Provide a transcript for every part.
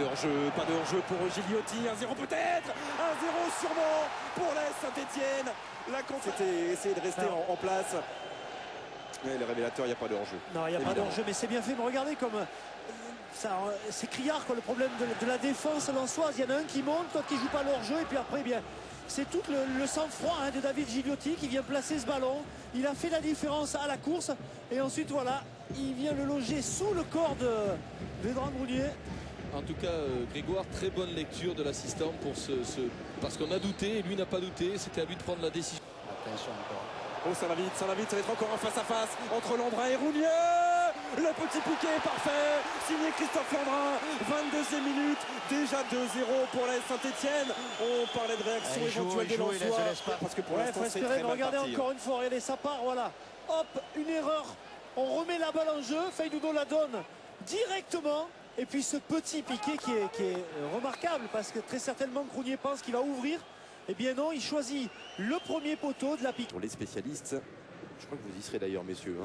de hors-jeu, pas de hors-jeu pour Gigliotti. 1-0 peut-être, 1-0 sûrement pour l'AS Saint-Etienne. La contre, c'était essayer de rester en place. Mais le révélateur, il n'y a pas de hors-jeu. Non, il n'y a pas de hors-jeu, mais c'est bien fait. Mais regardez comme ça, c'est criard quoi, le problème de la défense lensoise. Il y en a un qui monte, l'autre qui joue pas le hors-jeu, et puis après, eh bien, c'est tout le sang-froid de David Gigliotti qui vient placer ce ballon. Il a fait la différence à la course, et ensuite voilà, il vient le loger sous le corps de Vedran Mounier. En tout cas, Grégoire, très bonne lecture de l'assistant pour parce qu'on a douté et lui n'a pas douté. C'était à lui de prendre la décision. Attention encore. Oh, ça va vite, ça va être encore un face-à-face entre Landrin et Roulier. Le petit piqué parfait, signé Christophe Landrin. 22e minute, déjà 2-0 pour la Saint-Etienne. On parlait de réaction éventuelle des Lensois. Parce que pour l'instant, faut c'est espérer, très mal regardez parti. encore une fois, regardez, ça part, voilà. Hop, une erreur. On remet la balle en jeu, Feidudo la donne directement. Et puis ce petit piqué qui est remarquable parce que très certainement Crounier pense qu'il va ouvrir. Eh bien non, il choisit le premier poteau de la pique. Pour les spécialistes, je crois que vous y serez d'ailleurs, messieurs.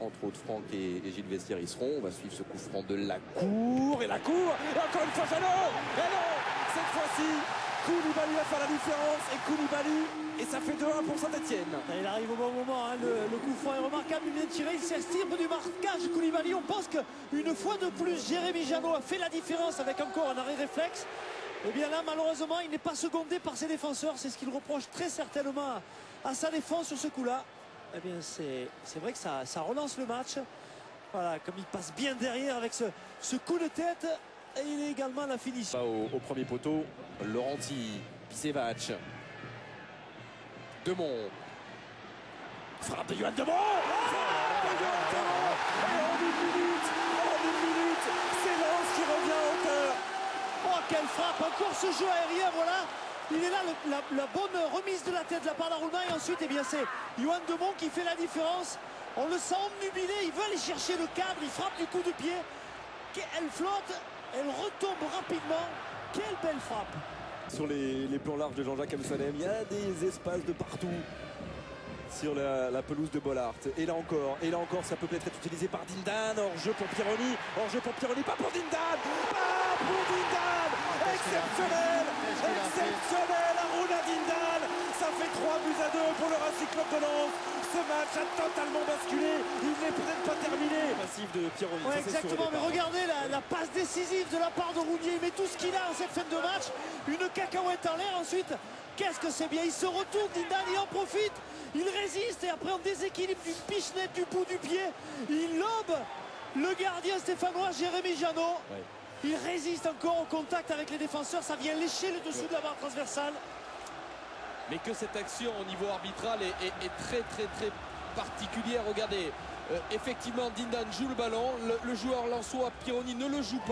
Entre autres, Franck et Gilles Vestiaire y seront. On va suivre ce coup franc de la cour. Et la cour. Et encore une fois, Jeannot. Et non, cette fois-ci, Koulibaly va faire la différence. Et Koulibaly. Et ça fait 2-1 pour Saint-Etienne. Il arrive au bon moment, hein. Le coup franc est remarquable. Il vient de tirer, il s'estirpe du marquage. Koulibaly, on pense qu'une fois de plus, Jérémy Jeannot a fait la différence avec encore un arrêt réflexe. Et bien là, malheureusement, il n'est pas secondé par ses défenseurs. C'est ce qu'il reproche très certainement à sa défense sur ce coup-là. Eh bien, c'est vrai que ça relance le match. Voilà, comme il passe bien derrière avec ce coup de tête. Et il est également à la finition. Au premier poteau, Laurenti, Pisevac. Demont. Frappe de Yoann Demont. Frappe de Yoann Demont. Et en une minute, c'est Lens qui revient à hauteur. Oh, quelle frappe. Encore ce jeu aérien, voilà. Il est là, la bonne remise de la tête de la part d'Aruna. Et ensuite, eh bien, c'est Yoann Demont qui fait la différence. On le sent omnubilé. Il veut aller chercher le cadre. Il frappe du coup de pied. Elle flotte. Elle retombe rapidement. Quelle belle frappe. Sur les plans larges de Jean-Jacques Amsalem, il y a des espaces de partout sur la pelouse de Bollaert. Et là encore, ça peut peut-être être utilisé par Dindan. Hors-jeu pour Pironi. Hors-jeu pour Pironi, pas pour Dindan. Pas pour Dindan. Exceptionnel. Exceptionnel. Aruna Dindan. Ça fait 3-2 pour le Racing Club de Lens. Ce match a totalement basculé. Il n'est peut-être pas terminé. Massif de Pironi. Ouais, exactement, mais regardez la passe décisive de la part de Roulier. Il met tout ce qu'il a en cette fin de match. Une cacahuète en l'air. Ensuite, qu'est-ce que c'est bien. Il se retourne, Dindan, il en profite. Il résiste et après en déséquilibre d'une pichenette du bout du pied. Il lobe le gardien stéphanois Jérémy Jeannot. Ouais. Il résiste encore au contact avec les défenseurs. Ça vient lécher le dessous de la barre transversale. Mais que cette action au niveau arbitral est très particulière. Regardez, effectivement Dindan joue le ballon, le joueur lensois Pironi ne le joue pas.